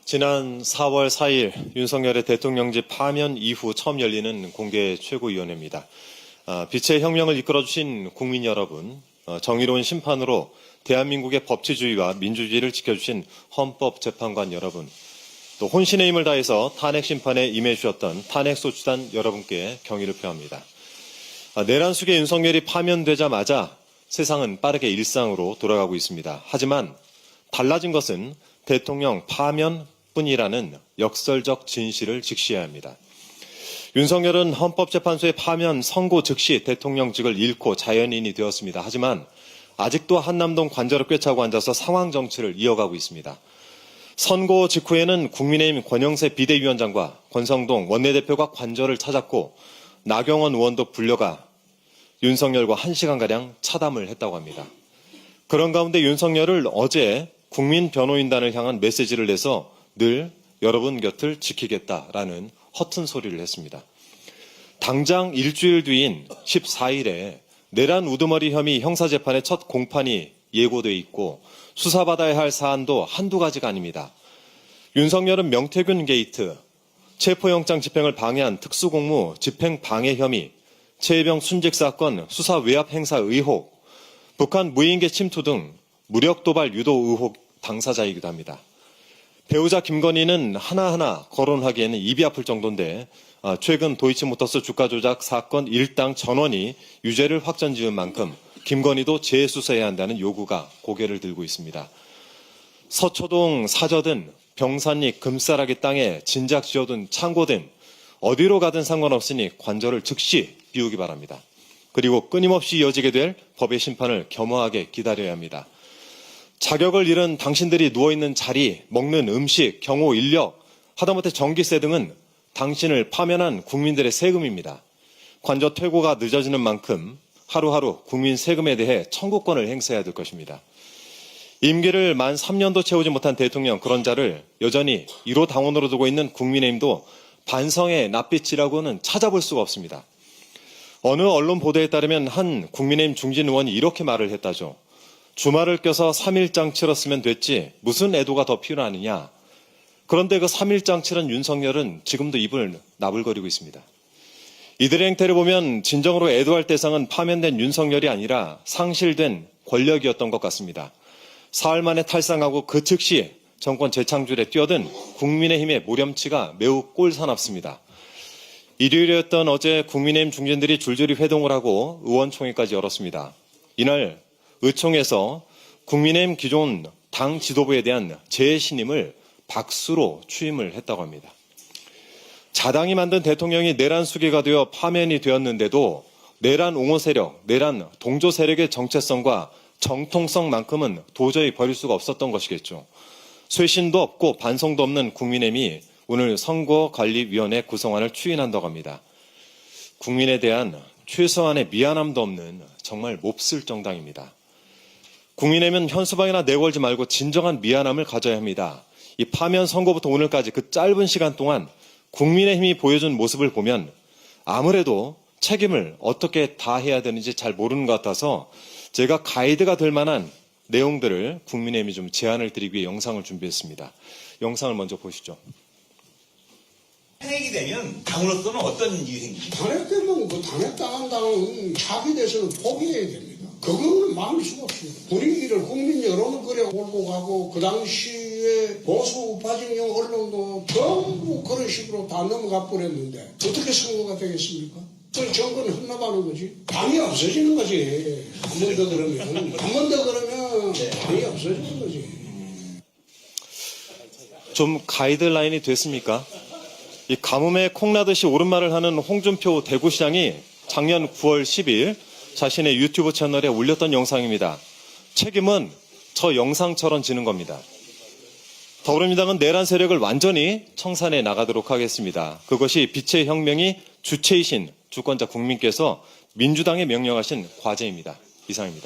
지난 4월 4일 윤석열의 대통령직 파면 이후 처음 열리는 공개 최고위원회입니다. 빛의 혁명을 이끌어주신 국민 여러분, 정의로운 심판으로 대한민국의 법치주의와 민주주의를 지켜주신 헌법재판관 여러분, 또 혼신의 힘을 다해서 탄핵 심판에 임해주셨던 탄핵소추단 여러분께 경의를 표합니다. 내란 속에 윤석열이 파면되자마자 세상은 빠르게 일상으로 돌아가고 있습니다. 하지만 달라진 것은 대통령 파면뿐이라는 역설적 진실을 직시해야 합니다. 윤석열은 헌법재판소의 파면 선고 즉시 대통령직을 잃고 자연인이 되었습니다. 하지만 아직도 한남동 관저를 꿰차고 앉아서 상황 정치를 이어가고 있습니다. 선고 직후에는 국민의힘 권영세 비대위원장과 권성동 원내대표가 관저를 찾았고 나경원 의원도 불려가 윤석열과 1시간가량 차담을 했다고 합니다. 그런 가운데 윤석열을 어제 국민 변호인단을 향한 메시지를 내서 늘 여러분 곁을 지키겠다라는 허튼 소리를 했습니다. 당장 일주일 뒤인 14일에 내란 우두머리 혐의 형사재판의 첫 공판이 예고돼 있고 수사받아야 할 사안도 한두 가지가 아닙니다. 윤석열은 명태균 게이트, 체포영장 집행을 방해한 특수공무 집행방해 혐의, 최혜병 순직 사건 수사 외압 행사 의혹, 북한 무인계 침투 등 무력 도발 유도 의혹 당사자이기도 합니다. 배우자 김건희는 하나하나 거론하기에는 입이 아플 정도인데 최근 도이치모터스 주가 조작 사건 일당 전원이 유죄를 확정 지은 만큼 김건희도 재수사해야 한다는 요구가 고개를 들고 있습니다. 서초동 사저든 병산리 금싸라기 땅에 진작 지어둔 창고든 어디로 가든 상관없으니 관저를 즉시 비우기 바랍니다. 그리고 끊임없이 이어지게 될 법의 심판을 겸허하게 기다려야 합니다. 자격을 잃은 당신들이 누워있는 자리, 먹는 음식, 경호 인력, 하다못해 전기세 등은 당신을 파면한 국민들의 세금입니다. 관저 퇴고가 늦어지는 만큼 하루하루 국민 세금에 대해 청구권을 행사해야 될 것입니다. 임기를 만 3년도 채우지 못한 대통령 그런 자를 여전히 1호 당원으로 두고 있는 국민의힘도 반성의 낯빛이라고는 찾아볼 수가 없습니다. 어느 언론 보도에 따르면 한 국민의힘 중진 의원이 이렇게 말을 했다죠. 주말을 껴서 3일장 치렀으면 됐지 무슨 애도가 더 필요하느냐. 그런데 그 3일장 치른 윤석열은 지금도 입을 나불거리고 있습니다. 이들의 행태를 보면 진정으로 애도할 대상은 파면된 윤석열이 아니라 상실된 권력이었던 것 같습니다. 사흘 만에 탈상하고 그 즉시 정권 재창출에 뛰어든 국민의힘의 모렴치가 매우 꼴사납습니다. 일요일이었던 어제 국민의힘 중진들이 줄줄이 회동을 하고 의원총회까지 열었습니다. 이날 의총에서 국민의힘 기존 당 지도부에 대한 재신임을 박수로 취임을 했다고 합니다. 자당이 만든 대통령이 내란 수기가 되어 파면이 되었는데도 내란 옹호 세력, 내란 동조 세력의 정체성과 정통성만큼은 도저히 버릴 수가 없었던 것이겠죠. 쇄신도 없고 반성도 없는 국민의힘이 오늘 선거관리위원회 구성안을 추인한다고 합니다. 국민에 대한 최소한의 미안함도 없는 정말 몹쓸 정당입니다. 국민의힘은 현수막이나 내걸지 말고 진정한 미안함을 가져야 합니다. 이 파면 선거부터 오늘까지 그 짧은 시간 동안 국민의힘이 보여준 모습을 보면 아무래도 책임을 어떻게 다해야 되는지 잘 모르는 것 같아서 제가 가이드가 될 만한 내용들을 국민의힘이 좀 제안을 드리기 위해 영상을 준비했습니다. 영상을 먼저 보시죠. 탄핵이 되면 당으로서는 어떤 일이 생깁니까? 탄핵되면 그 탄핵당한 당은 차기 대선을 포기해야 됩니다. 그거는 막을 수가 없습니다. 분위기를 국민 여론을 그래 몰고 가고 그 당시에 보수 우파진영 언론도 전부 그런 식으로 다 넘어가 버렸는데 어떻게 선거가 되겠습니까? 그 정권을 혼납하는 거지. 당이 없어지는 거지. 한 번 더 그러면. 한 번 더 그러면 당이 없어지는 거지. 좀 가이드라인이 됐습니까? 이 가뭄에 콩나듯이 오른말을 하는 홍준표 대구시장이 작년 9월 10일 자신의 유튜브 채널에 올렸던 영상입니다. 책임은 저 영상처럼 지는 겁니다. 더불어민주당은 내란 세력을 완전히 청산해 나가도록 하겠습니다. 그것이 빛의 혁명이 주체이신 주권자 국민께서 민주당에 명령하신 과제입니다. 이상입니다.